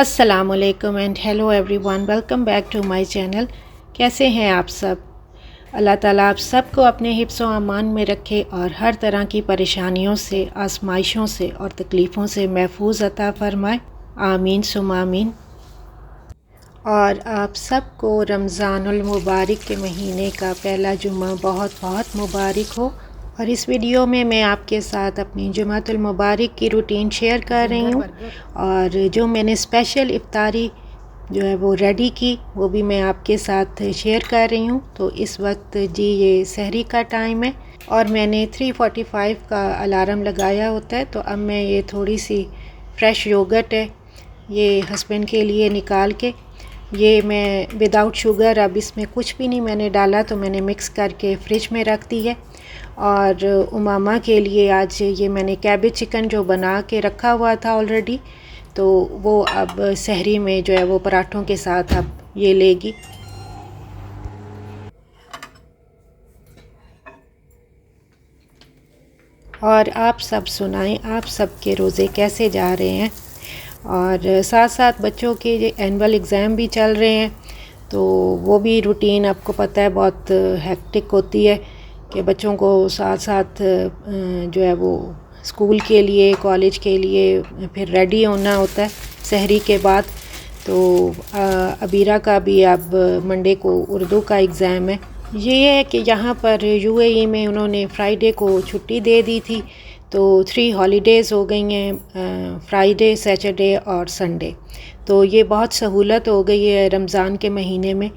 अस्सलामुअलैकुम and hello everyone, welcome back to my channel. कैसे हैं आप सब? अल्लाह ताला आप सबको अपने हिफ्ज़ व अमान में रखे और हर तरह की परेशानियों से, आजमाइशों से और तकलीफ़ों से महफूज अता फ़रमाए। आमीन सुम आमीन। और आप सबको रमज़ानुल मुबारक के महीने का पहला जुमा बहुत बहुत मुबारक हो। और इस वीडियो में मैं आपके साथ अपनी जुमातुल मुबारक की रूटीन शेयर कर रही हूँ और जो मैंने स्पेशल इफ्तारी जो है वो रेडी की वो भी मैं आपके साथ शेयर कर रही हूँ। तो इस वक्त जी ये सहरी का टाइम है और मैंने 3:45 का अलार्म लगाया होता है। तो अब मैं ये थोड़ी सी फ्रेश योगर्ट है ये हस्बैंड के लिए निकाल के, ये मैं विदाउट शुगर, अब इसमें कुछ भी नहीं मैंने डाला, तो मैंने मिक्स करके फ़्रिज में रख दी है। और उमामा के लिए आज ये मैंने कैबेज चिकन जो बना के रखा हुआ था ऑलरेडी, तो वो अब सहरी में जो है वो पराठों के साथ अब ये लेगी। और आप सब सुनाएं, आप सब के रोज़े कैसे जा रहे हैं? और साथ साथ बच्चों के एनुअल एग्ज़ाम भी चल रहे हैं, तो वो भी रूटीन आपको पता है बहुत हेक्टिक होती है कि बच्चों को साथ साथ जो है वो स्कूल के लिए, कॉलेज के लिए फिर रेडी होना होता है सहरी के बाद। तो अबीरा का भी अब मंडे को उर्दू का एग्ज़ाम है। ये है कि यहाँ पर यूएई में उन्होंने फ्राइडे को छुट्टी दे दी थी, तो 3 हॉलीडेज़ हो गई हैं, फ्राइडे, सैटरडे और संडे। तो ये बहुत सहूलत हो गई है रमज़ान के महीने में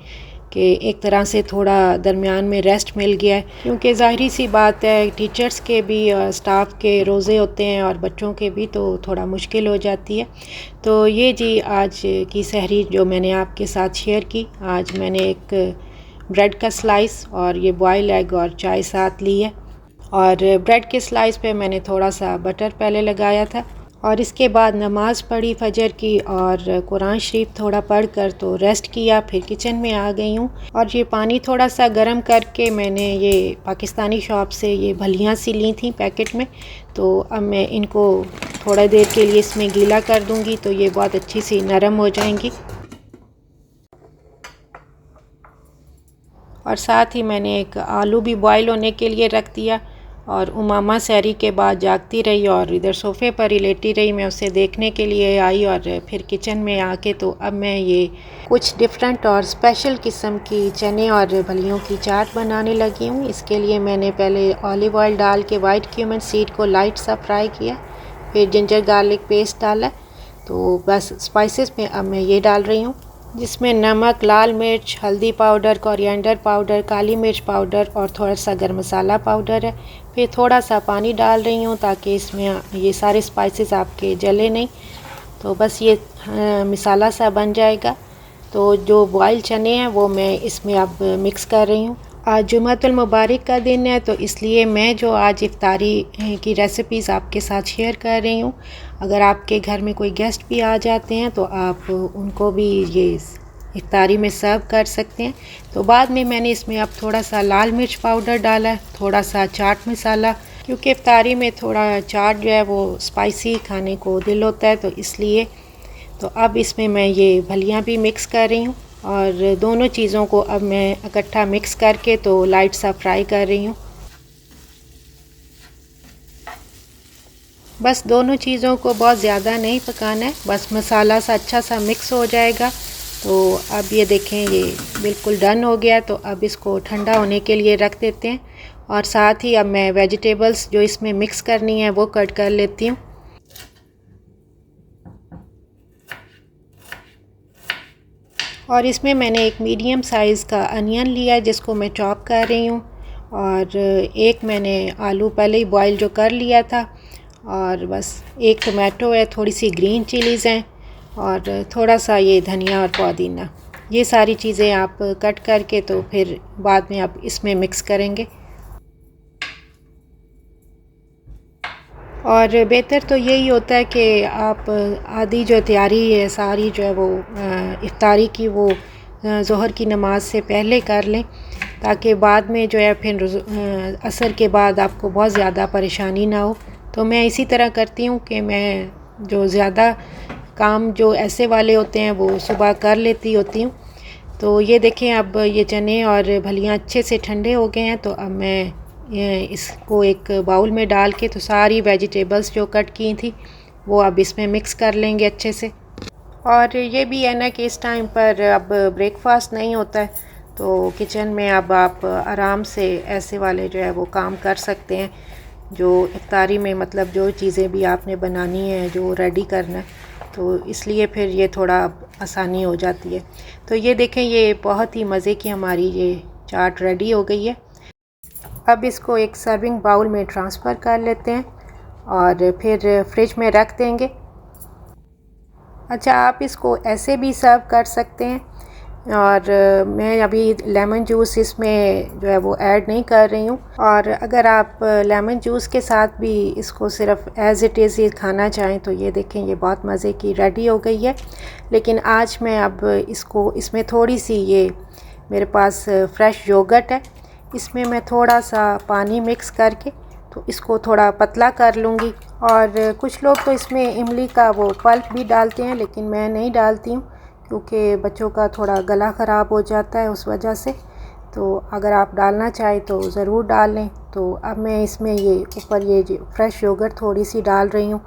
कि एक तरह से थोड़ा दरमियान में रेस्ट मिल गया है, क्योंकि ज़ाहिरी सी बात है टीचर्स के भी स्टाफ के रोज़े होते हैं और बच्चों के भी, तो थोड़ा मुश्किल हो जाती है। तो ये जी आज की सहरी जो मैंने आपके साथ शेयर की, आज मैंने एक ब्रेड का स्लाइस और ये बॉयल एग और चाय साथ ली है। और ब्रेड के स्लाइस पे मैंने थोड़ा सा बटर पहले लगाया था और इसके बाद नमाज़ पढ़ी फजर की और कुरान शरीफ थोड़ा पढ़ कर तो रेस्ट किया। फिर किचन में आ गई हूँ और ये पानी थोड़ा सा गर्म करके मैंने ये पाकिस्तानी शॉप से ये भलियाँ सी ली थी पैकेट में, तो अब मैं इनको थोड़ा देर के लिए इसमें गीला कर दूँगी, तो ये बहुत अच्छी सी नरम हो जाएंगी। और साथ ही मैंने एक आलू भी बॉईल होने के लिए रख दिया। और उमामा सहरी के बाद जागती रही और इधर सोफ़े पर ही लेटी रही, मैं उसे देखने के लिए आई और फिर किचन में आके तो अब मैं ये कुछ डिफरेंट और स्पेशल किस्म की चने और फलियों की चाट बनाने लगी हूँ। इसके लिए मैंने पहले ऑलिव ऑयल डाल के वाइट क्यूमन सीड को लाइट सा फ्राई किया, फिर जिंजर गार्लिक पेस्ट डाला, तो बस स्पाइसेस में अब मैं ये डाल रही हूँ, जिसमें नमक, लाल मिर्च, हल्दी पाउडर, कोरिएंडर पाउडर, काली मिर्च पाउडर और थोड़ा सा गरम मसाला पाउडर है। फिर थोड़ा सा पानी डाल रही हूँ ताकि इसमें ये सारे स्पाइसेस आपके जले नहीं, तो बस ये मसाला सा बन जाएगा। तो जो बॉयल चने हैं वो मैं इसमें अब मिक्स कर रही हूँ। आज जुमातुल मुबारक का दिन है, तो इसलिए मैं जो आज इफ्तारी की रेसिपीज़ आपके साथ शेयर कर रही हूँ। अगर आपके घर में कोई गेस्ट भी आ जाते हैं तो आप उनको भी ये इफ्तारी में सर्व कर सकते हैं। तो बाद में मैंने इसमें अब थोड़ा सा लाल मिर्च पाउडर डाला, थोड़ा सा चाट मसाला, क्योंकि इफ्तारी में थोड़ा चाट जो है वो स्पाइसी खाने को दिल होता है, तो इसलिए। तो अब इसमें मैं ये फलियाँ भी मिक्स कर रही हूँ और दोनों चीज़ों को अब मैं इकट्ठा मिक्स करके तो लाइट सा फ्राई कर रही हूँ। बस दोनों चीज़ों को बहुत ज़्यादा नहीं पकाना है, बस मसाला सा अच्छा सा मिक्स हो जाएगा। तो अब ये देखें ये बिल्कुल डन हो गया, तो अब इसको ठंडा होने के लिए रख देते हैं। और साथ ही अब मैं वेजिटेबल्स जो इसमें मिक्स करनी है वो कट कर लेती हूँ। और इसमें मैंने एक मीडियम साइज़ का अनियन लिया जिसको मैं चॉप कर रही हूँ, और एक मैंने आलू पहले ही बॉईल जो कर लिया था, और बस एक टमाटो है, थोड़ी सी ग्रीन चिलीज़ हैं और थोड़ा सा ये धनिया और पुदीना। ये सारी चीज़ें आप कट करके तो फिर बाद में आप इसमें मिक्स करेंगे। और बेहतर तो यही होता है कि आप आधी जो तैयारी है सारी जो है वो इफ्तारी की वो ज़ोहर की नमाज से पहले कर लें, ताकि बाद में जो है फिर असर के बाद आपको बहुत ज़्यादा परेशानी ना हो। तो मैं इसी तरह करती हूँ कि मैं जो ज़्यादा काम जो ऐसे वाले होते हैं वो सुबह कर लेती होती हूँ। तो ये देखें, अब ये चने और फलियाँ अच्छे से ठंडे हो गए हैं। तो अब मैं इसको एक बाउल में डाल के तो सारी वेजिटेबल्स जो कट की थी वो अब इसमें मिक्स कर लेंगे अच्छे से। और ये भी है ना कि इस टाइम पर अब ब्रेकफास्ट नहीं होता है, तो किचन में अब आप आराम से ऐसे वाले जो है वो काम कर सकते हैं, जो इफ्तारी में मतलब जो चीज़ें भी आपने बनानी है, जो रेडी करना है, तो इसलिए फिर ये थोड़ा आसानी हो जाती है। तो ये देखें, ये बहुत ही मज़े की हमारी ये चाट रेडी हो गई है। अब इसको एक सर्विंग बाउल में ट्रांसफ़र कर लेते हैं और फिर फ्रिज में रख देंगे। अच्छा, आप इसको ऐसे भी सर्व कर सकते हैं, और मैं अभी लेमन जूस इसमें जो है वो ऐड नहीं कर रही हूँ। और अगर आप लेमन जूस के साथ भी इसको सिर्फ एज़ इट इज़ ही खाना चाहें तो ये देखें, ये बहुत मज़े की रेडी हो गई है। लेकिन आज मैं अब इसको इसमें थोड़ी सी, ये मेरे पास फ्रेश योगर्ट है, इसमें मैं थोड़ा सा पानी मिक्स करके तो इसको थोड़ा पतला कर लूँगी। और कुछ लोग तो इसमें इमली का वो पल्प भी डालते हैं, लेकिन मैं नहीं डालती हूँ क्योंकि बच्चों का थोड़ा गला ख़राब हो जाता है उस वजह से। तो अगर आप डालना चाहें तो ज़रूर डाल लें। तो अब मैं इसमें ये ऊपर ये जो फ्रेश योगर्ट थोड़ी सी डाल रही हूँ,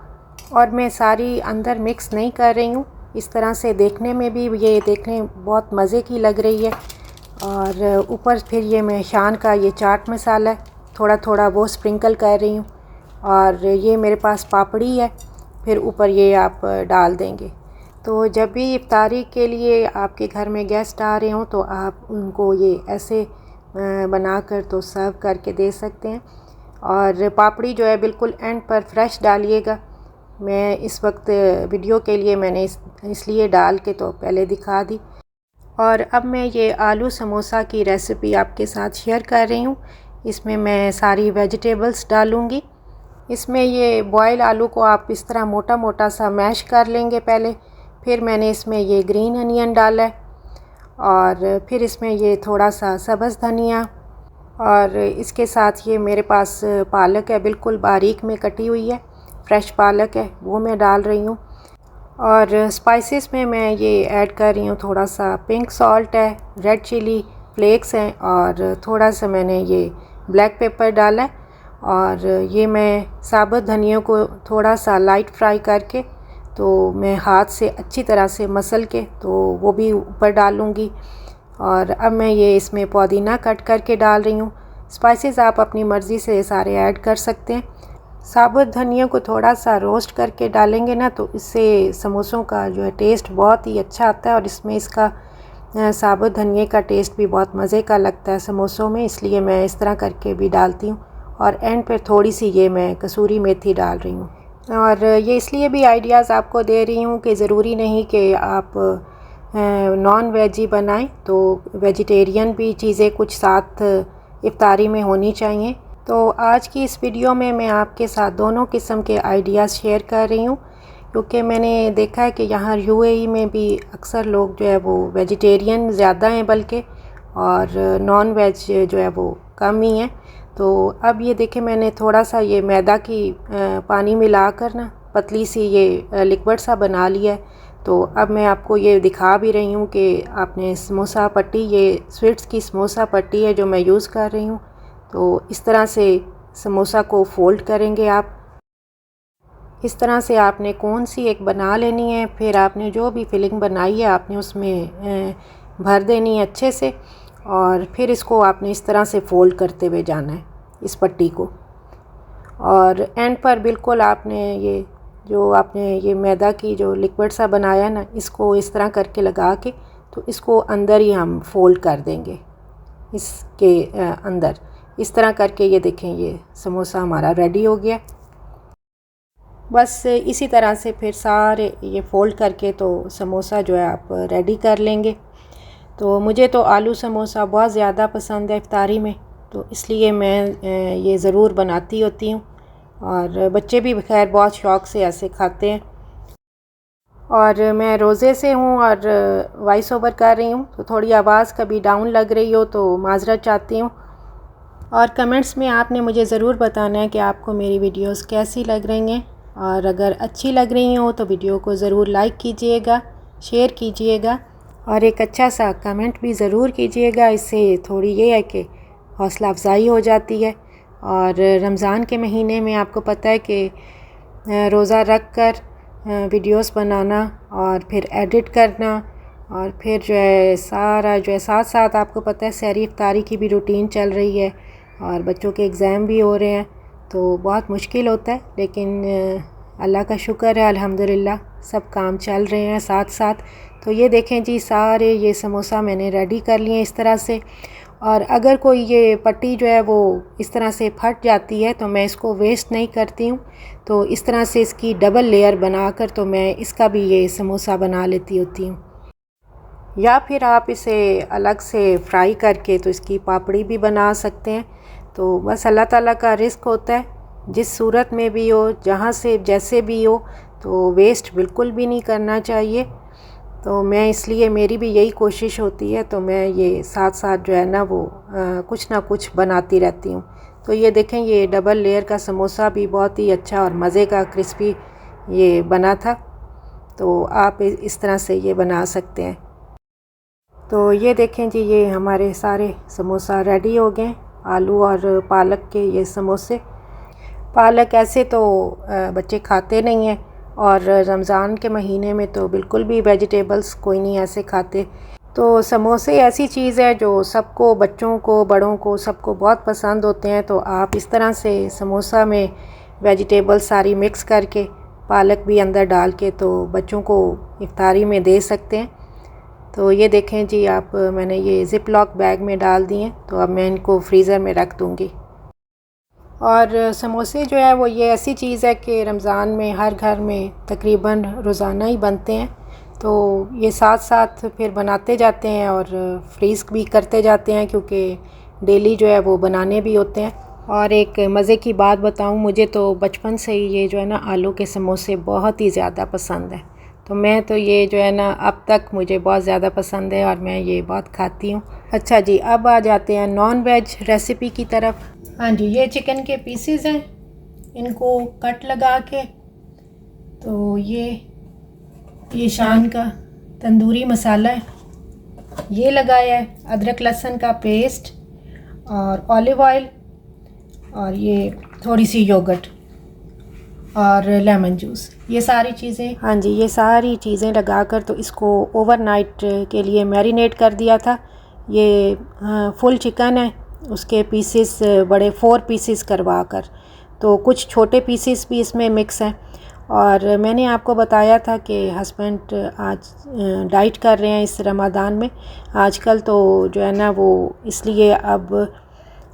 और मैं सारी अंदर मिक्स नहीं कर रही हूँ। इस तरह से देखने में भी ये देखने बहुत मज़े की लग रही है। और ऊपर फिर ये मैं शान का ये चाट मसाला है, थोड़ा थोड़ा वो स्प्रिंकल कर रही हूँ। और ये मेरे पास पापड़ी है, फिर ऊपर ये आप डाल देंगे। तो जब भी इफ्तारी के लिए आपके घर में गेस्ट आ रहे हों तो आप उनको ये ऐसे बनाकर तो सर्व करके दे सकते हैं। और पापड़ी जो है बिल्कुल एंड पर फ्रेश डालिएगा। मैं इस वक्त वीडियो के लिए मैंने इसलिए डाल के तो पहले दिखा दी। और अब मैं ये आलू समोसा की रेसिपी आपके साथ शेयर कर रही हूँ। इसमें मैं सारी वेजिटेबल्स डालूँगी। इसमें ये बॉयल आलू को आप इस तरह मोटा मोटा सा मैश कर लेंगे पहले। फिर मैंने इसमें ये ग्रीन अनियन डाला है, और फिर इसमें ये थोड़ा सा सब्ज़ धनिया, और इसके साथ ये मेरे पास पालक है, बिल्कुल बारीक में कटी हुई है, फ्रेश पालक है, वो मैं डाल रही हूँ। और स्पाइसेस में मैं ये ऐड कर रही हूँ, थोड़ा सा पिंक सॉल्ट है, रेड चिली फ्लेक्स हैं, और थोड़ा सा मैंने ये ब्लैक पेपर डाला है। और ये मैं साबुत धनिया को थोड़ा सा लाइट फ्राई करके तो मैं हाथ से अच्छी तरह से मसल के तो वो भी ऊपर डालूँगी। और अब मैं ये इसमें पुदीना कट करके डाल रही हूँ। स्पाइसेस आप अपनी मर्ज़ी से सारे ऐड कर सकते हैं। साबुत धनिया को थोड़ा सा रोस्ट करके डालेंगे ना तो इससे समोसों का जो है टेस्ट बहुत ही अच्छा आता है, और इसमें इसका साबुत धनिया का टेस्ट भी बहुत मज़े का लगता है समोसों में, इसलिए मैं इस तरह करके भी डालती हूँ। और एंड पर थोड़ी सी ये मैं कसूरी मेथी डाल रही हूँ। और ये इसलिए भी आइडियाज़ आपको दे रही हूँ कि ज़रूरी नहीं कि आप नॉन वेज ही बनाएं, तो वेजिटेरियन भी चीज़ें कुछ साथ इफ्तारी में होनी चाहिए। तो आज की इस वीडियो में मैं आपके साथ दोनों किस्म के आइडियाज़ शेयर कर रही हूँ, क्योंकि मैंने देखा है कि यहाँ यूएई में भी अक्सर लोग जो है वो वेजिटेरियन ज़्यादा हैं बल्कि, और नॉन वेज जो है वो कम ही है। तो अब ये देखें, मैंने थोड़ा सा ये मैदा की पानी मिलाकर ना पतली सी ये लिक्विड सा बना लिया है। तो अब मैं आपको ये दिखा भी रही हूँ कि आपने समोसा पट्टी, ये स्वीट्स की समोसा पट्टी है जो मैं यूज़ कर रही हूँ। तो इस तरह से समोसा को फ़ोल्ड करेंगे आप। इस तरह से आपने कौन सी एक बना लेनी है, फिर आपने जो भी फिलिंग बनाई है आपने उसमें भर देनी है अच्छे से, और फिर इसको आपने इस तरह से फ़ोल्ड करते हुए जाना है इस पट्टी को। और एंड पर बिल्कुल आपने ये जो आपने ये मैदा की जो लिक्विड सा बनाया ना, इसको इस तरह करके लगा के तो इसको अंदर ही हम फ़ोल्ड कर देंगे इसके अंदर। इस तरह करके ये देखें, ये समोसा हमारा रेडी हो गया। बस इसी तरह से फिर सारे ये फ़ोल्ड करके तो समोसा जो है आप रेडी कर लेंगे। तो मुझे तो आलू समोसा बहुत ज़्यादा पसंद है इफ्तारी में, तो इसलिए मैं ये ज़रूर बनाती होती हूँ, और बच्चे भी खैर बहुत शौक़ से ऐसे खाते हैं। और मैं रोज़े से हूँ और वॉइस ओवर कर रही हूँ, तो थोड़ी आवाज़ कभी डाउन लग रही हो तो माज़रत चाहती हूँ। और कमेंट्स में आपने मुझे ज़रूर बताना है कि आपको मेरी वीडियोस कैसी लग रही हैं, और अगर अच्छी लग रही हो तो वीडियो को ज़रूर लाइक कीजिएगा, शेयर कीजिएगा और एक अच्छा सा कमेंट भी ज़रूर कीजिएगा। इससे थोड़ी ये है कि हौसला अफजाई हो जाती है। और रमज़ान के महीने में आपको पता है कि रोज़ा रख कर वीडियोस बनाना और फिर एडिट करना और फिर जो है सारा जो है साथ साथ आपको पता है सहरी इफ्तारी की भी रूटीन चल रही है और बच्चों के एग्ज़ाम भी हो रहे हैं, तो बहुत मुश्किल होता है। लेकिन अल्लाह का शुक्र है, अल्हम्दुलिल्लाह सब काम चल रहे हैं साथ साथ। तो ये देखें जी, सारे ये समोसा मैंने रेडी कर लिए इस तरह से। और अगर कोई ये पट्टी जो है वो इस तरह से फट जाती है तो मैं इसको वेस्ट नहीं करती हूँ, तो इस तरह से इसकी डबल लेयर बनाकर तो मैं इसका भी ये समोसा बना लेती होती हूँ। या फिर आप इसे अलग से फ्राई करके तो इसकी पापड़ी भी बना सकते हैं। तो बस अल्लाह ताला का रिस्क होता है, जिस सूरत में भी हो, जहाँ से जैसे भी हो, तो वेस्ट बिल्कुल भी नहीं करना चाहिए। तो मैं इसलिए मेरी भी यही कोशिश होती है, तो मैं ये साथ साथ जो है ना वो कुछ ना कुछ बनाती रहती हूँ। तो ये देखें, ये डबल लेयर का समोसा भी बहुत ही अच्छा और मज़े का क्रिस्पी ये बना था। तो आप इस तरह से ये बना सकते हैं। तो ये देखें जी, ये हमारे सारे समोसा रेडी हो गए, आलू और पालक के ये समोसे। पालक ऐसे तो बच्चे खाते नहीं हैं और रमज़ान के महीने में तो बिल्कुल भी वेजिटेबल्स कोई नहीं ऐसे खाते। तो समोसे ऐसी चीज़ है जो सबको, बच्चों को, बड़ों को, सबको बहुत पसंद होते हैं। तो आप इस तरह से समोसा में वेजिटेबल्स सारी मिक्स करके, पालक भी अंदर डाल के, तो बच्चों को इफ्तारी में दे सकते हैं। तो ये देखें जी, आप मैंने ये ज़िप लॉक बैग में डाल दिए, तो अब मैं इनको फ्रीज़र में रख दूँगी। और समोसे जो है वो ये ऐसी चीज़ है कि रमज़ान में हर घर में तकरीबन रोज़ाना ही बनते हैं। तो ये साथ साथ फिर बनाते जाते हैं और फ्रीज़ भी करते जाते हैं, क्योंकि डेली जो है वो बनाने भी होते हैं। और एक मज़े की बात बताऊं, मुझे तो बचपन से ही ये जो है ना आलू के समोसे बहुत ही ज़्यादा पसंद है। तो मैं तो ये जो है ना अब तक मुझे बहुत ज़्यादा पसंद है और मैं ये बहुत खाती हूँ। अच्छा जी, अब आ जाते हैं नॉन वेज रेसिपी की तरफ। हाँ जी, ये चिकन के पीसेस हैं, इनको कट लगा के। तो ये शान का तंदूरी मसाला है, ये लगाया है, अदरक लहसुन का पेस्ट और ऑलिव ऑयल और ये थोड़ी सी योगर्ट और लेमन जूस, ये सारी चीज़ें। हाँ जी, ये सारी चीज़ें लगाकर तो इसको ओवरनाइट के लिए मैरिनेट कर दिया था। ये फुल चिकन है, उसके पीसेस बड़े 4 पीसेस करवा कर, तो कुछ छोटे पीसेस भी इसमें मिक्स हैं। और मैंने आपको बताया था कि हस्बैंड आज डाइट कर रहे हैं इस रमज़ान में आजकल, तो जो है ना वो इसलिए अब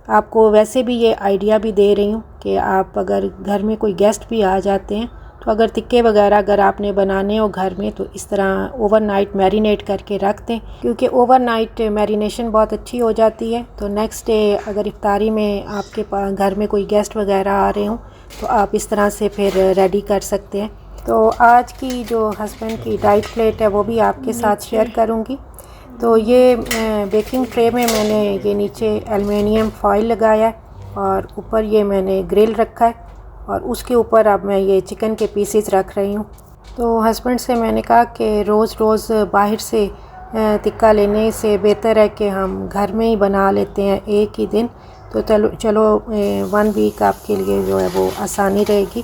आपको वैसे भी ये आइडिया भी दे रही हूँ कि आप अगर घर में कोई गेस्ट भी आ जाते हैं, तो अगर टिक्के वगैरह अगर आपने बनाने हो घर में, तो इस तरह ओवरनाइट मैरिनेट करके रख दें, क्योंकि ओवरनाइट मैरिनेशन बहुत अच्छी हो जाती है। तो नेक्स्ट डे अगर इफ्तारी में आपके पास घर में कोई गेस्ट वगैरह आ रहे हों, तो आप इस तरह से फिर रेडी कर सकते हैं। तो आज की जो हस्बैंड की डाइट प्लेट है वो भी आपके साथ शेयर करूँगी। तो ये बेकिंग ट्रे में मैंने ये नीचे एलुमिनियम फॉइल लगाया है और ऊपर ये मैंने ग्रिल रखा है और उसके ऊपर अब मैं ये चिकन के पीसेस रख रही हूँ। तो हस्बैंड से मैंने कहा कि रोज़ रोज़ बाहर से टिक्का लेने से बेहतर है कि हम घर में ही बना लेते हैं एक ही दिन। तो चलो 1 वीक आपके लिए जो है वो आसानी रहेगी।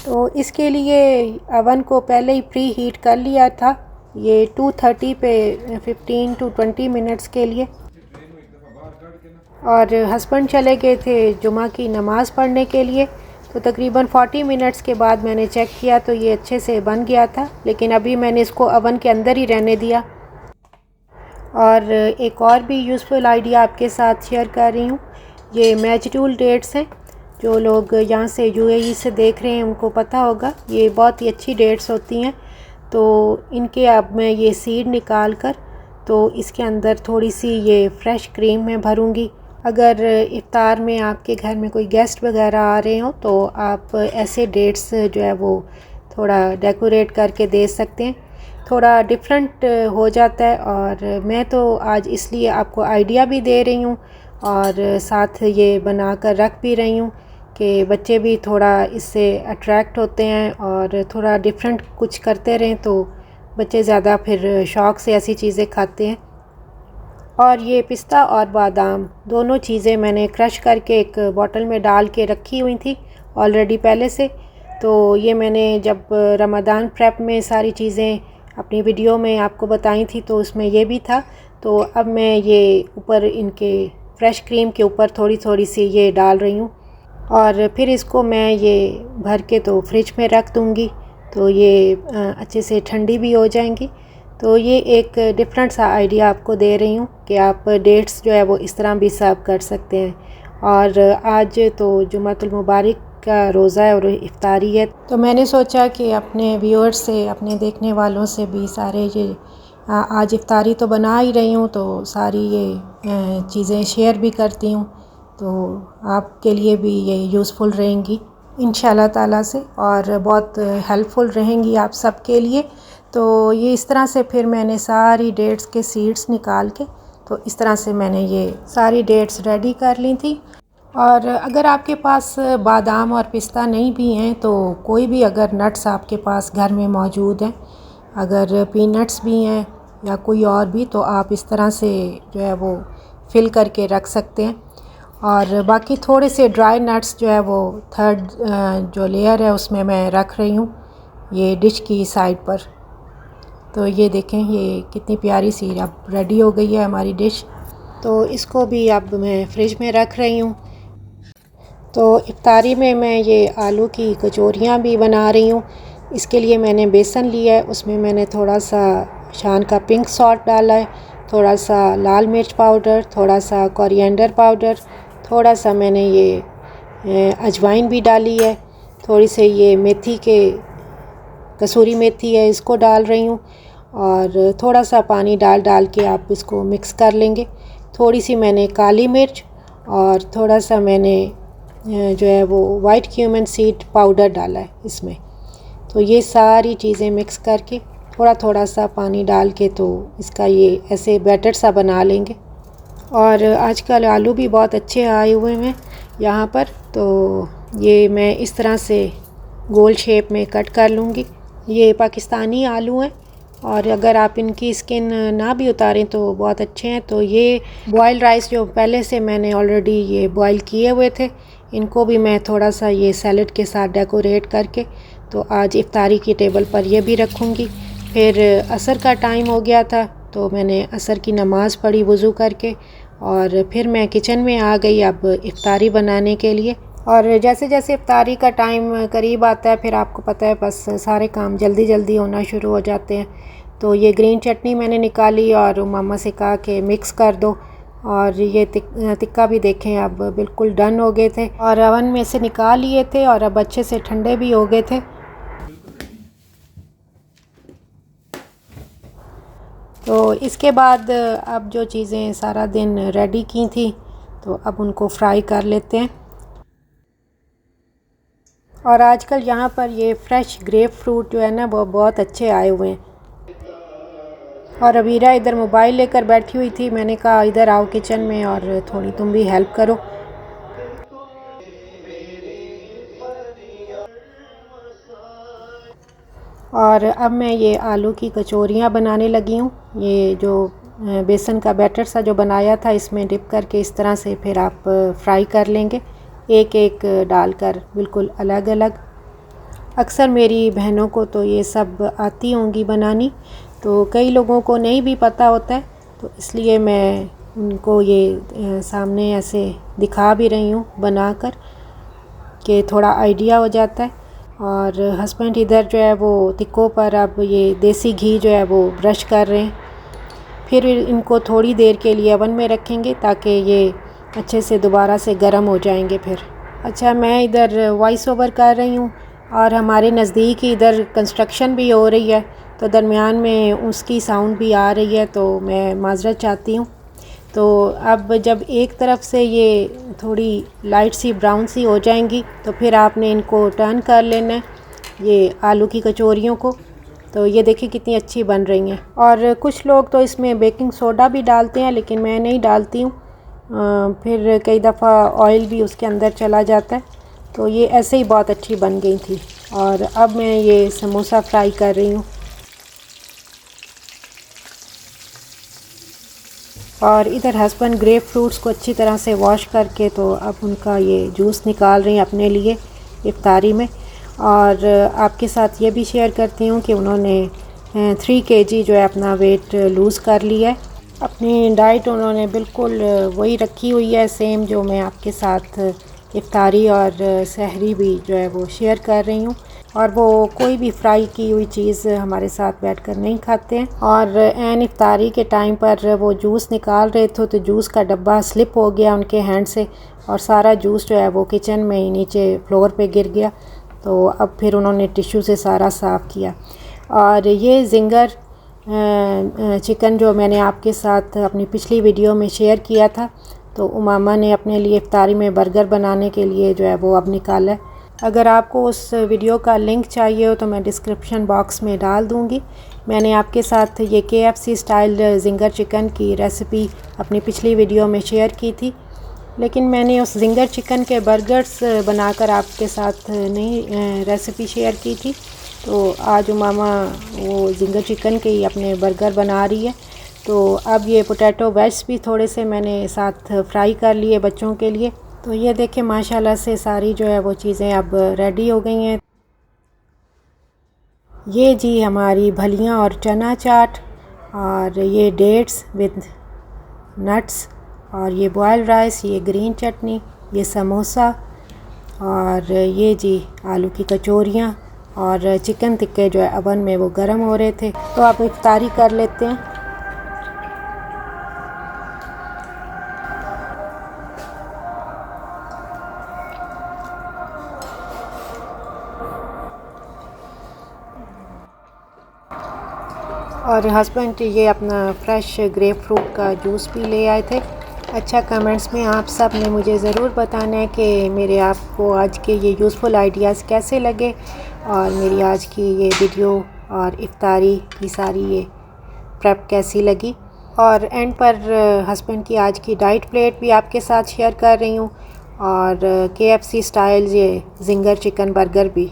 तो इसके लिए अवन को पहले ही प्री हीट कर लिया था, ये 230 पे 15 to 20 मिनट्स के लिए। और हस्बैंड चले गए थे जुमा की नमाज़ पढ़ने के लिए, तो तकरीबन 40 मिनट्स के बाद मैंने चेक किया तो ये अच्छे से बन गया था। लेकिन अभी मैंने इसको अवन के अंदर ही रहने दिया। और एक और भी यूज़फुल आइडिया आपके साथ शेयर कर रही हूँ। ये मैजरूल डेट्स हैं, जो लोग यहाँ से यूएई से देख रहे हैं उनको पता होगा, ये बहुत ही अच्छी डेट्स होती हैं। तो इनके अब मैं ये सीड निकाल कर तो इसके अंदर थोड़ी सी ये फ्रेश क्रीम में भरूँगी। अगर इफ्तार में आपके घर में कोई गेस्ट वगैरह आ रहे हो तो आप ऐसे डेट्स जो है वो थोड़ा डेकोरेट करके दे सकते हैं, थोड़ा डिफरेंट हो जाता है। और मैं तो आज इसलिए आपको आइडिया भी दे रही हूँ और साथ ये बना कर रख भी रही हूँ कि बच्चे भी थोड़ा इससे अट्रैक्ट होते हैं और थोड़ा डिफरेंट कुछ करते रहें तो बच्चे ज़्यादा फिर शौक़ से ऐसी चीज़ें खाते हैं। और ये पिस्ता और बादाम दोनों चीज़ें मैंने क्रश करके एक बॉटल में डाल के रखी हुई थी ऑलरेडी पहले से। तो ये मैंने जब रमज़ान प्रेप में सारी चीज़ें अपनी वीडियो में आपको बताई थी तो उसमें ये भी था। तो अब मैं ये ऊपर इनके फ्रेश क्रीम के ऊपर थोड़ी थोड़ी सी ये डाल रही हूँ और फिर इसको मैं ये भर के तो फ्रिज में रख दूँगी तो ये अच्छे से ठंडी भी हो जाएंगी। तो ये एक डिफरेंट सा आइडिया आपको दे रही हूँ कि आप डेट्स जो है वो इस तरह भी सर्व कर सकते हैं। और आज तो जुमातुल मुबारक का रोज़ा है और इफ्तारी है, तो मैंने सोचा कि अपने व्यूअर्स से, अपने देखने वालों से भी सारे ये आज इफ्तारी तो बना ही रही हूँ तो सारी ये चीज़ें शेयर भी करती हूँ, तो आपके लिए भी ये यूज़फुल रहेंगी इंशाल्लाह ताला से और बहुत हेल्पफुल रहेंगी आप सबके लिए। तो ये इस तरह से फिर मैंने सारी डेट्स के सीड्स निकाल के तो इस तरह से मैंने ये सारी डेट्स रेडी कर ली थी। और अगर आपके पास बादाम और पिस्ता नहीं भी हैं तो कोई भी अगर नट्स आपके पास घर में मौजूद हैं, अगर पीनट्स भी हैं या कोई और भी, तो आप इस तरह से जो है वो फिल करके रख सकते हैं। और बाकी थोड़े से ड्राई नट्स जो है वो थर्ड जो लेयर है उसमें मैं रख रही हूँ ये डिश की साइड पर। तो ये देखें ये कितनी प्यारी सी अब रेडी हो गई है हमारी डिश। तो इसको भी अब मैं फ्रिज में रख रही हूँ। तो इफ्तारी में मैं ये आलू की कचौरियाँ भी बना रही हूँ। इसके लिए मैंने बेसन लिया है, उसमें मैंने थोड़ा सा शान का पिंक सॉल्ट डाला है, थोड़ा सा लाल मिर्च पाउडर, थोड़ा सा कोरिएंडर पाउडर, थोड़ा सा मैंने ये अजवाइन भी डाली है, थोड़ी सी ये मेथी के कसूरी मेथी है इसको डाल रही हूँ और थोड़ा सा पानी डाल के आप इसको मिक्स कर लेंगे। थोड़ी सी मैंने काली मिर्च और थोड़ा सा मैंने जो है वो वाइट क्यूमन सीड पाउडर डाला है इसमें। तो ये सारी चीज़ें मिक्स करके थोड़ा थोड़ा सा पानी डाल के तो इसका ये ऐसे बैटर सा बना लेंगे। और आजकल आलू भी बहुत अच्छे आए हुए हैं यहाँ पर, तो ये मैं इस तरह से गोल शेप में कट कर लूँगी। ये पाकिस्तानी आलू हैं और अगर आप इनकी स्किन ना भी उतारें तो बहुत अच्छे हैं। तो ये बॉयल राइस जो पहले से मैंने ऑलरेडी ये बॉयल किए हुए थे, इनको भी मैं थोड़ा सा ये सैलड के साथ डेकोरेट करके तो आज इफ्तारी की टेबल पर ये भी रखूँगी। फिर असर का टाइम हो गया था तो मैंने असर की नमाज़ पढ़ी वज़ू करके और फिर मैं किचन में आ गई अब इफ्तारी बनाने के लिए। और जैसे जैसे इफ्तारी का टाइम करीब आता है फिर आपको पता है बस सारे काम जल्दी जल्दी होना शुरू हो जाते हैं। तो ये ग्रीन चटनी मैंने निकाली और मामा से कहा कि मिक्स कर दो। और ये टिक्का भी देखें अब बिल्कुल डन हो गए थे और ओवन में से निकाल लिए थे और अब अच्छे से ठंडे भी हो गए थे। तो इसके बाद अब जो चीज़ें सारा दिन रेडी की थी तो अब उनको फ्राई कर लेते हैं। और आजकल यहाँ पर ये फ्रेश ग्रेप फ्रूट जो है ना वो बहुत अच्छे आए हुए हैं। और अबीरा इधर मोबाइल लेकर बैठी हुई थी, मैंने कहा इधर आओ किचन में और थोड़ी तुम भी हेल्प करो। और अब मैं ये आलू की कचौरियाँ बनाने लगी हूँ। ये जो बेसन का बैटर सा जो बनाया था इसमें डिप करके इस तरह से फिर आप फ्राई कर लेंगे, एक एक डालकर बिल्कुल अलग अलग। अक्सर मेरी बहनों को तो ये सब आती होंगी बनानी, तो कई लोगों को नहीं भी पता होता है, तो इसलिए मैं उनको ये सामने ऐसे दिखा भी रही हूँ बनाकर कि थोड़ा आइडिया हो जाता है। और हस्बैंड इधर जो है वो तिक्कों पर अब ये देसी घी जो है वो ब्रश कर रहे हैं। फिर इनको थोड़ी देर के लिए ओवन में रखेंगे ताकि ये अच्छे से दोबारा से गर्म हो जाएंगे फिर। अच्छा, मैं इधर वॉइस ओवर कर रही हूँ और हमारे नज़दीक ही इधर कंस्ट्रक्शन भी हो रही है, तो दरमियान में उसकी साउंड भी आ रही है, तो मैं माज़रत चाहती हूँ। तो अब जब एक तरफ से ये थोड़ी लाइट सी ब्राउन सी हो जाएंगी तो फिर आपने इनको टर्न कर लेना है ये आलू की कचौरियों को। तो ये देखिए कितनी अच्छी बन रही हैं। और कुछ लोग तो इसमें बेकिंग सोडा भी डालते हैं, लेकिन मैं नहीं डालती हूँ, फिर कई दफ़ा ऑयल भी उसके अंदर चला जाता है। तो ये ऐसे ही बहुत अच्छी बन गई थी। और अब मैं ये समोसा फ्राई कर रही हूँ। और इधर हस्बैंड ग्रेप फ्रूट्स को अच्छी तरह से वॉश करके तो अब उनका ये जूस निकाल रही हैं अपने लिए इफ्तारी में। और आपके साथ ये भी शेयर करती हूँ कि उन्होंने 3 kg जो है अपना वेट लूज़ कर लिया है। अपनी डाइट उन्होंने बिल्कुल वही रखी हुई है, सेम जो मैं आपके साथ इफ्तारी और सहरी भी जो है वो शेयर कर रही हूँ। और वो कोई भी फ्राई की हुई चीज़ हमारे साथ बैठकर नहीं खाते हैं। और एन इफ्तारी के टाइम पर वो जूस निकाल रहे थे तो जूस का डब्बा स्लिप हो गया उनके हैंड से और सारा जूस जो है वो किचन में ही नीचे फ्लोर पे गिर गया। तो अब फिर उन्होंने टिश्यू से सारा साफ़ किया। और ये जिंगर चिकन जो मैंने आपके साथ अपनी पिछली वीडियो में शेयर किया था, तो उमामा ने अपने लिए इफ्तारी में बर्गर बनाने के लिए जो है वो अब निकाला है। अगर आपको उस वीडियो का लिंक चाहिए हो तो मैं डिस्क्रिप्शन बॉक्स में डाल दूँगी। मैंने आपके साथ ये KFC स्टाइल जिंगर चिकन की रेसिपी अपनी पिछली वीडियो में शेयर की थी, लेकिन मैंने उस जिंगर चिकन के बर्गर्स बनाकर आपके साथ नई रेसिपी शेयर की थी। तो आज उमामा वो जिंगर चिकन के ही अपने बर्गर बना रही है। तो अब ये पोटैटो वेज भी थोड़े से मैंने साथ फ्राई कर लिए बच्चों के लिए। तो ये देखें माशाल्लाह से सारी जो है वो चीज़ें अब रेडी हो गई हैं। ये जी हमारी भलियाँ और चना चाट, और ये डेट्स विद नट्स, और ये बॉयल राइस, ये ग्रीन चटनी, ये समोसा, और ये जी आलू की कचौरियाँ और चिकन टिक्के जो है अवन में वो गर्म हो रहे थे। तो आप इफ्तारी कर लेते हैं। और हस्बैंड ये अपना फ्रेश ग्रेप फ्रूट का जूस भी ले आए थे। अच्छा, कमेंट्स में आप सब ने मुझे ज़रूर बताना है कि मेरे आपको आज के ये यूज़फुल आइडियाज़ कैसे लगे और मेरी आज की ये वीडियो और इफ्तारी की सारी ये प्रेप कैसी लगी। और एंड पर हस्बैंड की आज की डाइट प्लेट भी आपके साथ शेयर कर रही हूँ, और KFC स्टाइल ये जिंगर चिकन बर्गर भी।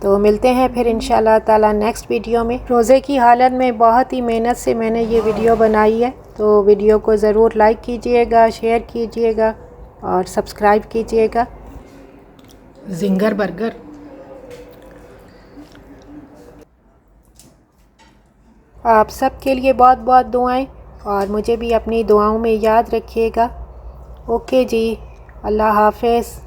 तो मिलते हैं फिर इंशाल्लाह ताला नेक्स्ट वीडियो में। रोज़े की हालत में बहुत ही मेहनत से मैंने ये वीडियो बनाई है, तो वीडियो को ज़रूर लाइक कीजिएगा, शेयर कीजिएगा और सब्सक्राइब कीजिएगा। Ginger burger. आप सब के लिए बहुत बहुत दुआएं, और मुझे भी अपनी दुआओं में याद रखिएगा। ओके जी, अल्लाह हाफ़िज़।